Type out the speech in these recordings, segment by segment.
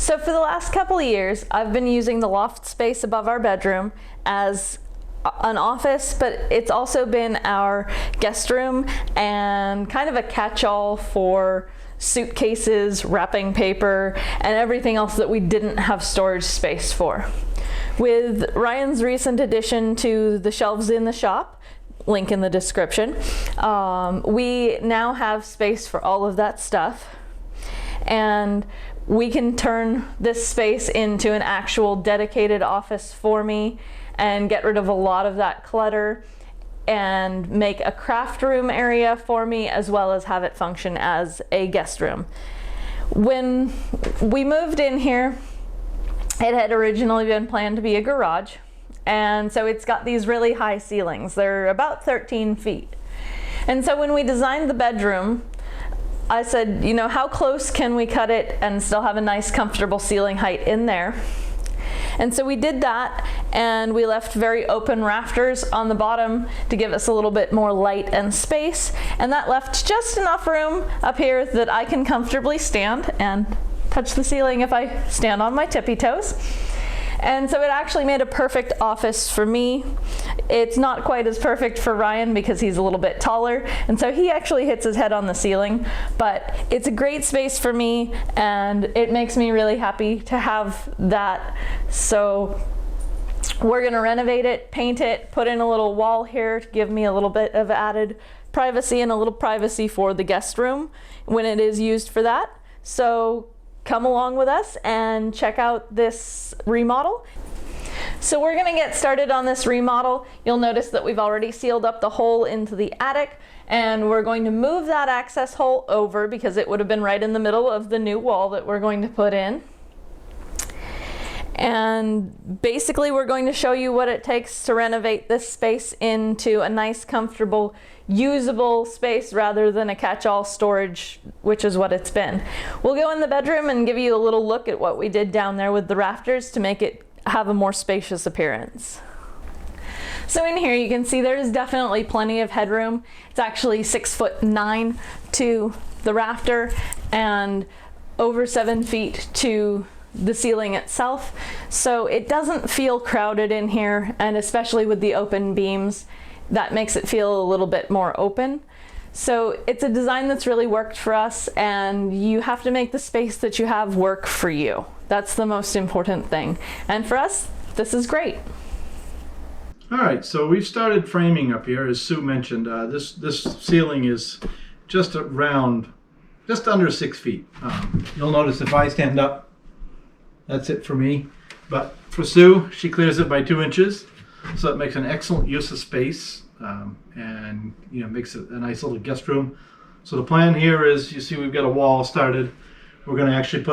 So for the last couple of years, I've been using the loft space above our bedroom as an office, but it's also been our guest room and kind of a catch-all for suitcases, wrapping paper, and everything else that we didn't have storage space for. With Ryan's recent addition to the shelves in the shop, link in the description, we now have space for all of that stuff, and we can turn this space into an actual dedicated office for me and get rid of a lot of that clutter and make a craft room area for me, as well as have it function as a guest room. When we moved in here, it had originally been planned to be a garage, and so it's got these really high ceilings. They're about 13 feet. And so when we designed the bedroom, I said, you know, how close can we cut it and still have a nice comfortable ceiling height in there? And so we did that, and we left very open rafters on the bottom to give us a little bit more light and space, and that left just enough room up here that I can comfortably stand and touch the ceiling if I stand on my tippy toes. And so it actually made a perfect office for me. It's not quite as perfect for Ryan because he's a little bit taller, and so he actually hits his head on the ceiling, but it's a great space for me, and it makes me really happy to have that. So we're gonna renovate it, paint it, put in a little wall here to give me a little bit of added privacy and a little privacy for the guest room when it is used for that. So come along with us and check out this remodel. So we're gonna get started on this remodel. You'll notice that we've already sealed up the hole into the attic, and we're going to move that access hole over because it would have been right in the middle of the new wall that we're going to put in. And basically we're going to show you what it takes to renovate this space into a nice, comfortable, usable space rather than a catch-all storage, which is what it's been. We'll go in the bedroom and give you a little look at what we did down there with the rafters to make it have a more spacious appearance. So in here you can see there's definitely plenty of headroom. It's actually 6'9" to the rafter and over 7 feet to the ceiling itself, so it doesn't feel crowded in here, and especially with the open beams, that makes it feel a little bit more open. So it's a design that's really worked for us, and you have to make the space that you have work for you. That's the most important thing, and for us, this is great. All right, so we've started framing up here, as Sue mentioned. This ceiling is just around, just under 6 feet. You'll notice if I stand up, that's it for me. But for Sue, she clears it by 2 inches. So it makes an excellent use of space, and makes it a nice little guest room. So the plan here is, you see we've got a wall started. We're going to actually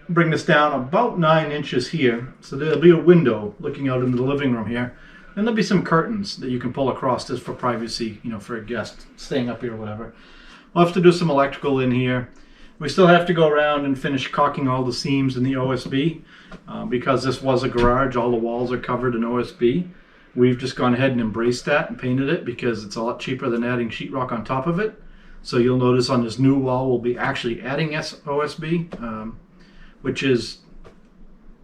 bring this down about 9 inches here. So there'll be a window looking out into the living room here. And there'll be some curtains that you can pull across just for privacy, for a guest staying up here or whatever. We'll have to do some electrical in here. We still have to go around and finish caulking all the seams in the OSB. Because this was a garage, all the walls are covered in OSB. We've just gone ahead and embraced that and painted it because it's a lot cheaper than adding sheetrock on top of it. So you'll notice on this new wall we'll be actually adding OSB, which is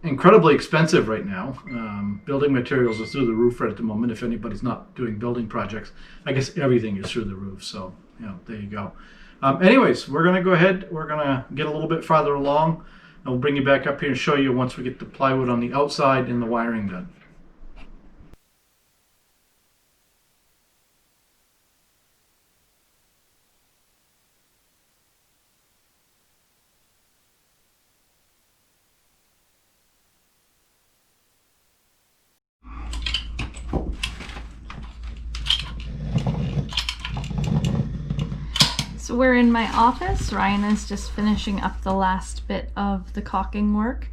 incredibly expensive right now. Building materials are through the roof right at the moment. If anybody's not doing building projects, I guess everything is through the roof. So there you go. Anyways, we're going to go ahead. We're going to get a little bit farther along. And we'll bring you back up here and show you once we get the plywood on the outside and the wiring done. So we're in my office. Ryan is just finishing up the last bit of the caulking work,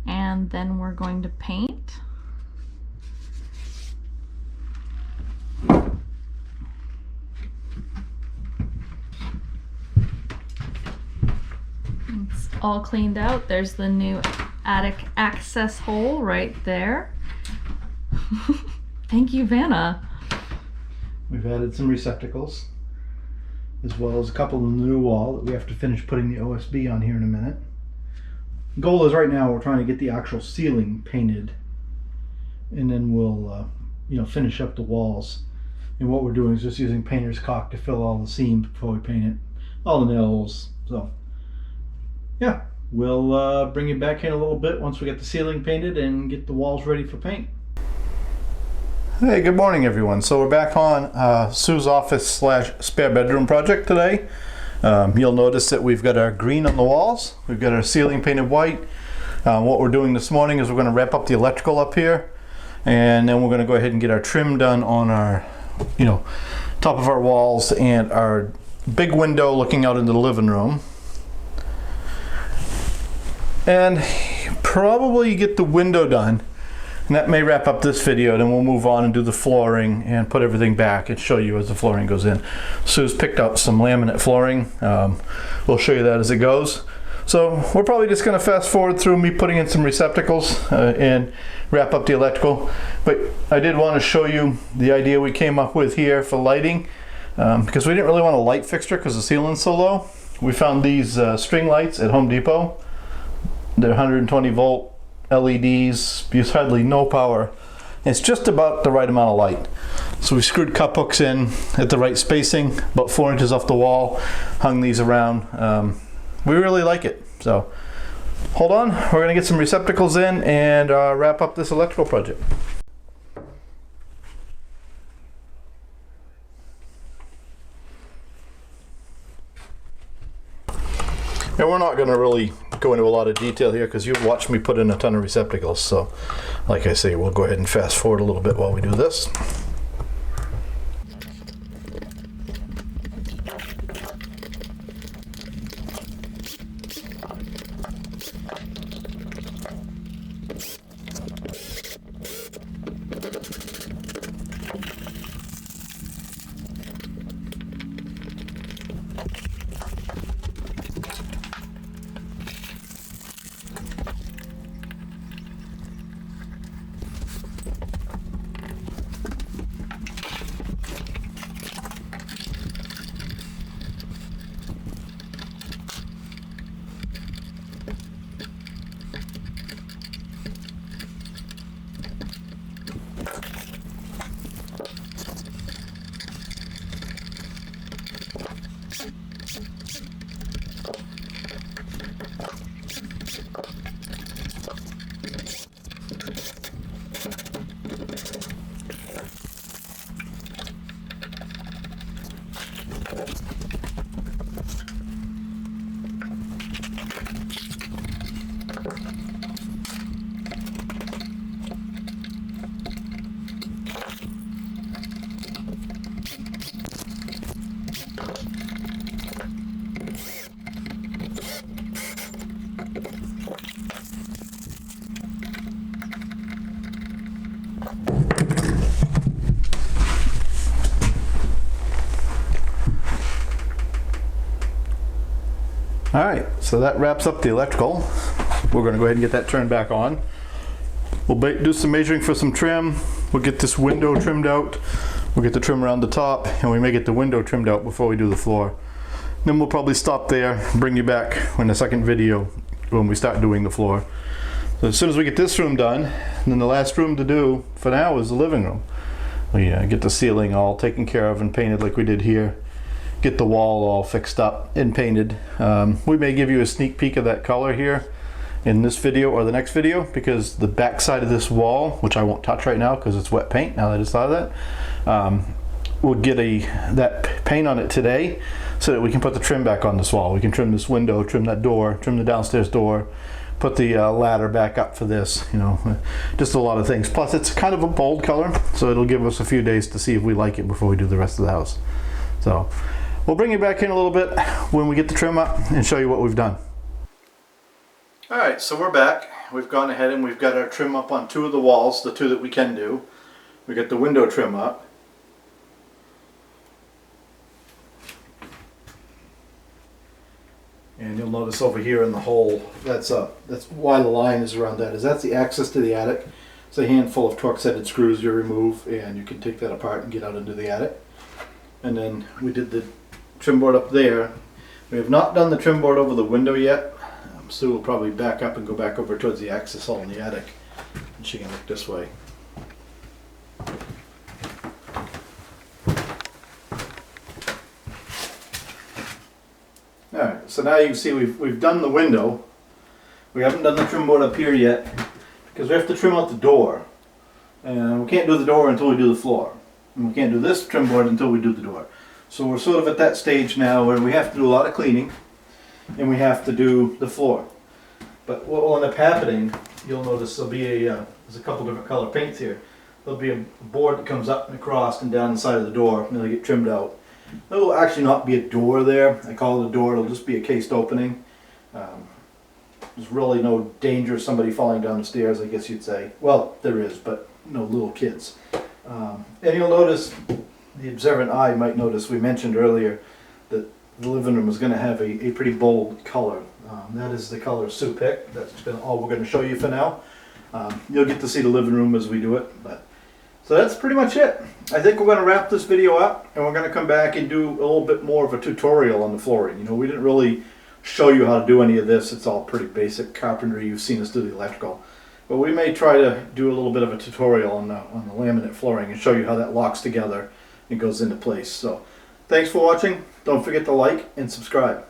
and then we're going to paint. It's all cleaned out. There's the new attic access hole right there. Thank you, Vanna. We've added some receptacles, as well as a couple in the new wall that we have to finish putting the OSB on here in a minute. Goal is right now we're trying to get the actual ceiling painted, and then we'll finish up the walls. And what we're doing is just using painter's caulk to fill all the seams before we paint it, all the nails. So yeah, we'll bring you back in a little bit once we get the ceiling painted and get the walls ready for paint. Hey, good morning everyone. So we're back on Sue's office / spare bedroom project today. You'll notice that we've got our green on the walls. We've got our ceiling painted white. What we're doing this morning is we're going to wrap up the electrical up here, and then we're going to go ahead and get our trim done on our top of our walls and our big window looking out into the living room. And probably get the window done. And that may wrap up this video, then we'll move on and do the flooring and put everything back and show you as the flooring goes in. Sue's picked up some laminate flooring. We'll show you that as it goes. So we're probably just going to fast forward through me putting in some receptacles and wrap up the electrical. But I did want to show you the idea we came up with here for lighting, because we didn't really want a light fixture because the ceiling's so low. We found these string lights at Home Depot. They're 120 volt LEDs, use hardly no power. It's just about the right amount of light. So we screwed cup hooks in at the right spacing, about 4 inches off the wall, hung these around. We really like it. So hold on, we're gonna get some receptacles in and wrap up this electrical project. And we're not going to really go into a lot of detail here because you've watched me put in a ton of receptacles. So like I say, we'll go ahead and fast forward a little bit while we do this. All right, so that wraps up the electrical. We're going to go ahead and get that turned back on. We'll do some measuring for some trim. We'll get this window trimmed out. We'll get the trim around the top, and we may get the window trimmed out before we do the floor. Then we'll probably stop there, bring you back in the second video when we start doing the floor. So as soon as we get this room done, then the last room to do for now is the living room. We get the ceiling all taken care of and painted like we did here. Get the wall all fixed up and painted. We may give you a sneak peek of that color here in this video or the next video, because the back side of this wall, which I won't touch right now because it's wet paint now that I just thought of that, we'll get that paint on it today so that we can put the trim back on this wall. We can trim this window, trim that door, trim the downstairs door, put the ladder back up for this, just a lot of things. Plus it's kind of a bold color, so it'll give us a few days to see if we like it before we do the rest of the house. So we'll bring you back in a little bit when we get the trim up and show you what we've done. All right, so we're back. We've gone ahead and we've got our trim up on 2 of the walls, the 2 that we can do. We got the window trim up. And you'll notice over here in the hole, that's why the line is around that, is that's the access to the attic. It's a handful of Torx-headed screws you remove, and you can take that apart and get out into the attic. And then we did the trim board up there. We have not done the trim board over the window yet, Sue will probably back up and go back over towards the access hall in the attic, and she can look this way. Alright, so now you can see we've done the window. We haven't done the trim board up here yet because we have to trim out the door. And we can't do the door until we do the floor. And we can't do this trim board until we do the door. So we're sort of at that stage now where we have to do a lot of cleaning and we have to do the floor. But what will end up happening, you'll notice there'll be there's a couple different color paints here. There'll be a board that comes up and across and down the side of the door and it'll get trimmed out. There will actually not be a door there. I call it a door, it'll just be a cased opening. There's really no danger of somebody falling down the stairs, I guess you'd say. Well, there is, but no little kids. And you'll notice, the observant eye might notice, we mentioned earlier that the living room is going to have a pretty bold color. That is the color Sue picked. That's all we're going to show you for now. You'll get to see the living room as we do it. So that's pretty much it. I think we're going to wrap this video up and we're going to come back and do a little bit more of a tutorial on the flooring. You know, we didn't really show you how to do any of this. It's all pretty basic carpentry. You've seen us do the electrical. But we may try to do a little bit of a tutorial on the laminate flooring and show you how that locks together and goes into place. So thanks for watching. Don't forget to like and subscribe.